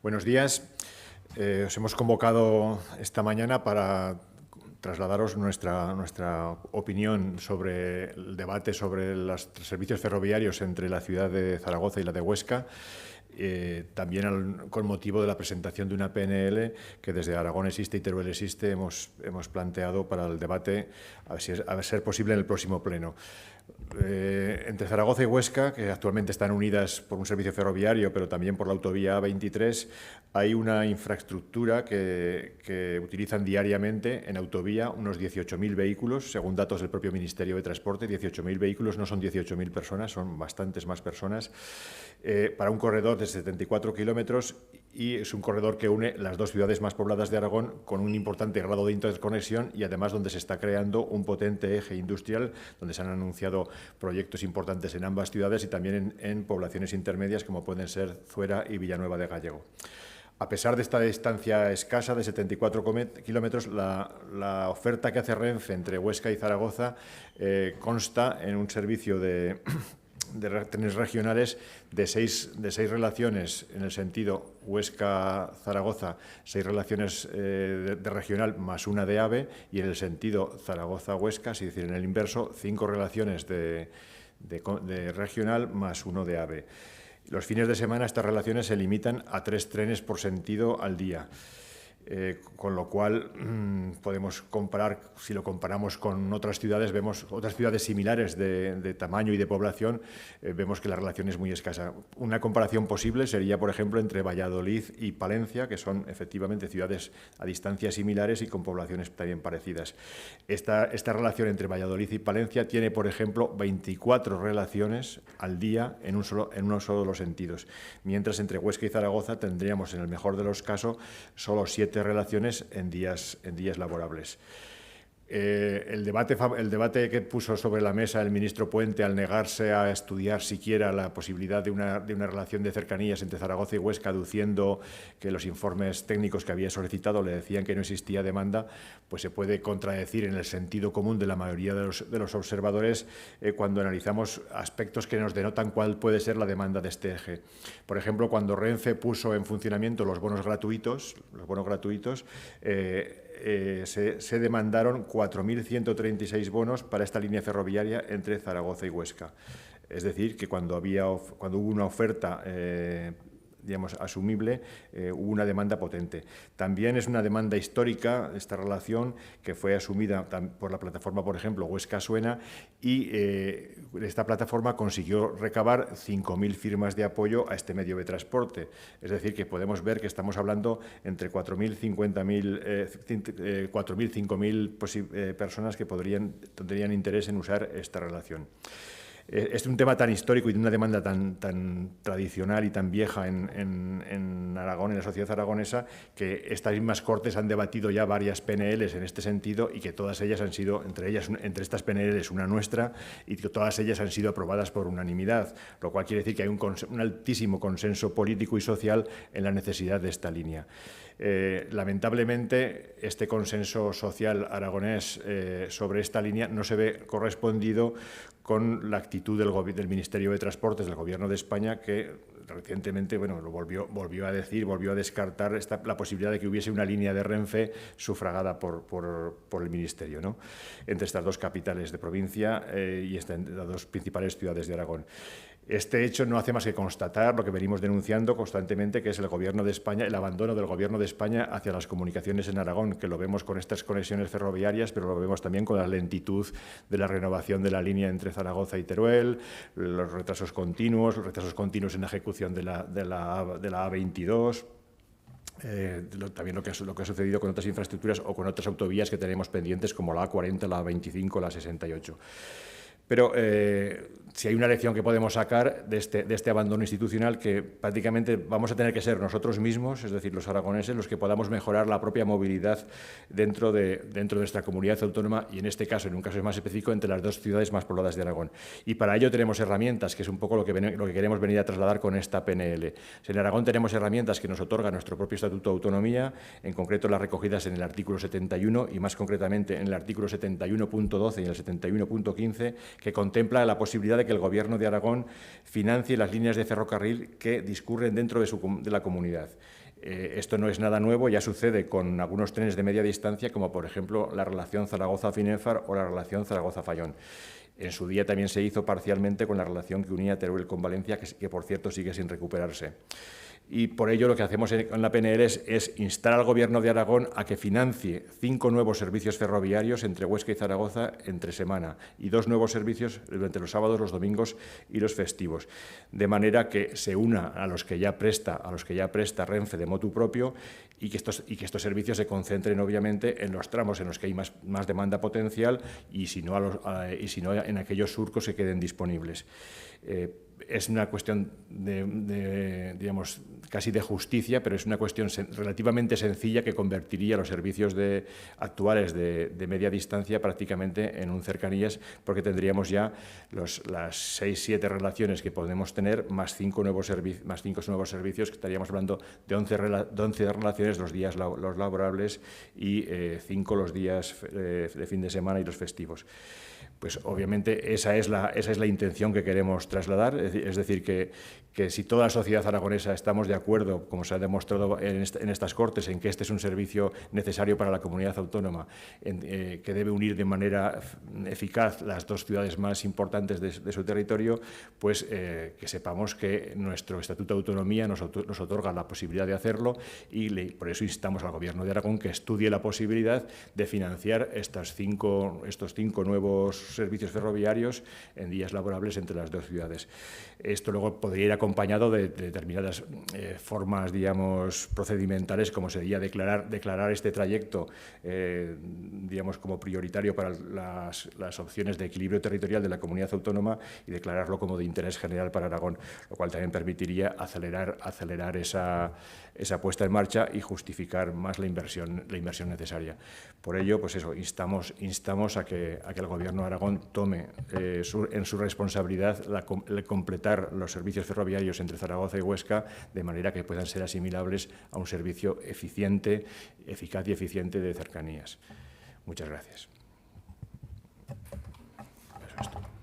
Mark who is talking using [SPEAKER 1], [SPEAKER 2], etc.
[SPEAKER 1] Buenos días. Os hemos convocado esta mañana para trasladaros nuestra opinión sobre el debate sobre los servicios ferroviarios entre la ciudad de Zaragoza y la de Huesca. También con motivo de la presentación de una PNL que desde Aragón Existe y Teruel Existe hemos planteado para el debate, a ser posible, en el próximo pleno. Entre Zaragoza y Huesca, que actualmente están unidas por un servicio ferroviario, pero también por la autovía A23, hay una infraestructura que utilizan diariamente en autovía unos 18.000 vehículos, según datos del propio Ministerio de Transporte. 18.000 vehículos, no son 18.000 personas, son bastantes más personas, para un corredor de 74 kilómetros, y es un corredor que une las dos ciudades más pobladas de Aragón con un importante grado de interconexión y además donde se está creando un potente eje industrial, donde se han anunciado proyectos importantes en ambas ciudades y también en poblaciones intermedias como pueden ser Zuera y Villanueva de Gállego. A pesar de esta distancia escasa de 74 kilómetros, la oferta que hace Renfe entre Huesca y Zaragoza consta en un servicio de trenes regionales de seis relaciones en el sentido Huesca-Zaragoza, 6 relaciones de regional más una de AVE, y en el sentido Zaragoza-Huesca, es decir, en el inverso, 5 relaciones de regional más 1 de AVE. Los fines de semana estas relaciones se limitan a 3 trenes por sentido al día. Con lo cual podemos comparar, si lo comparamos con otras ciudades, vemos otras ciudades similares de tamaño y de población, vemos que la relación es muy escasa. Una comparación posible sería, por ejemplo, entre Valladolid y Palencia, que son efectivamente ciudades a distancias similares y con poblaciones también parecidas. Esta relación entre Valladolid y Palencia tiene, por ejemplo, 24 relaciones al día en uno solo de los sentidos, mientras entre Huesca y Zaragoza tendríamos, en el mejor de los casos, solo 7 relaciones en días laborables. El debate que puso sobre la mesa el ministro Puente al negarse a estudiar siquiera la posibilidad de una relación de cercanías entre Zaragoza y Huesca, aduciendo que los informes técnicos que había solicitado le decían que no existía demanda, pues se puede contradecir en el sentido común de la mayoría de los observadores cuando analizamos aspectos que nos denotan cuál puede ser la demanda de este eje. Por ejemplo, cuando Renfe puso en funcionamiento los bonos gratuitos, se demandaron 4.136 bonos para esta línea ferroviaria entre Zaragoza y Huesca. Es decir, que cuando hubo una oferta digamos, asumible, hubo una demanda potente. También es una demanda histórica esta relación que fue asumida por la plataforma, por ejemplo, Huesca Suena, y esta plataforma consiguió recabar 5.000 firmas de apoyo a este medio de transporte. Es decir, que podemos ver que estamos hablando entre 4.000 y 5.000 personas que tendrían interés en usar esta relación. Es un tema tan histórico y de una demanda tan tradicional y tan vieja en Aragón, en la sociedad aragonesa, que estas mismas Cortes han debatido ya varias PNLs en este sentido y que todas ellas han sido, entre estas PNLs una nuestra, y que todas ellas han sido aprobadas por unanimidad, lo cual quiere decir que hay un altísimo consenso político y social en la necesidad de esta línea. Lamentablemente, este consenso social aragonés sobre esta línea no se ve correspondido con la actitud del Ministerio de Transportes del Gobierno de España, que recientemente lo volvió a descartar la posibilidad de que hubiese una línea de Renfe sufragada por el Ministerio, ¿no?, entre estas dos capitales de provincia y las dos principales ciudades de Aragón. Este hecho no hace más que constatar lo que venimos denunciando constantemente, que es el Gobierno de España, el abandono del Gobierno de España hacia las comunicaciones en Aragón, que lo vemos con estas conexiones ferroviarias, pero lo vemos también con la lentitud de la renovación de la línea entre Zaragoza y Teruel, los retrasos continuos en la ejecución de la A22. También lo que ha sucedido con otras infraestructuras o con otras autovías que tenemos pendientes, como la A40, la A25, la 68. Pero si hay una lección que podemos sacar de este abandono institucional, que prácticamente vamos a tener que ser nosotros mismos, es decir, los aragoneses, los que podamos mejorar la propia movilidad dentro de nuestra comunidad autónoma y, en este caso, en un caso más específico, entre las dos ciudades más pobladas de Aragón. Y para ello tenemos herramientas, que es un poco lo que queremos venir a trasladar con esta PNL. En Aragón tenemos herramientas que nos otorga nuestro propio Estatuto de Autonomía, en concreto las recogidas en el artículo 71 y, más concretamente, en el artículo 71.12 y en el 71.15, que contempla la posibilidad de que el Gobierno de Aragón financie las líneas de ferrocarril que discurren dentro de la comunidad. Esto no es nada nuevo, ya sucede con algunos trenes de media distancia, como por ejemplo la relación Zaragoza-Finéfar o la relación Zaragoza-Fallón. En su día también se hizo parcialmente con la relación que unía Teruel con Valencia, que por cierto sigue sin recuperarse. Y por ello lo que hacemos en la PNL es instar al Gobierno de Aragón a que financie 5 nuevos servicios ferroviarios entre Huesca y Zaragoza entre semana y 2 nuevos servicios durante los sábados, los domingos y los festivos, de manera que se una a los que ya presta Renfe de motu propio y que estos servicios se concentren obviamente en los tramos en los que hay más demanda potencial y si no en aquellos surcos que queden disponibles. Es una cuestión digamos, casi de justicia, pero es una cuestión relativamente sencilla que convertiría los servicios actuales de media distancia prácticamente en un cercanías, porque tendríamos ya las 6-7 relaciones que podemos tener, más 5 nuevos servicios, que estaríamos hablando de 11 relaciones los días los laborables y 5 los días de fin de semana y los festivos. Pues obviamente esa es la intención que queremos trasladar, es decir, que si toda la sociedad aragonesa estamos de acuerdo, como se ha demostrado en estas Cortes, en que este es un servicio necesario para la comunidad autónoma, que debe unir de manera eficaz las 2 ciudades más importantes de su territorio, pues que sepamos que nuestro Estatuto de Autonomía nos otorga la posibilidad de hacerlo y por eso instamos al Gobierno de Aragón que estudie la posibilidad de financiar estos 5 nuevos servicios ferroviarios en días laborables entre las 2 ciudades. Esto luego podría ir acompañado de determinadas formas, digamos, procedimentales, como sería declarar este trayecto, digamos, como prioritario para las opciones de equilibrio territorial de la comunidad autónoma y declararlo como de interés general para Aragón, lo cual también permitiría acelerar esa puesta en marcha y justificar más la inversión necesaria. Por ello, pues eso, instamos a que el Gobierno de Aragón tome en su responsabilidad el completar los servicios ferroviarios entre Zaragoza y Huesca de manera que puedan ser asimilables a un servicio eficaz y eficiente de cercanías. Muchas gracias. Eso es todo.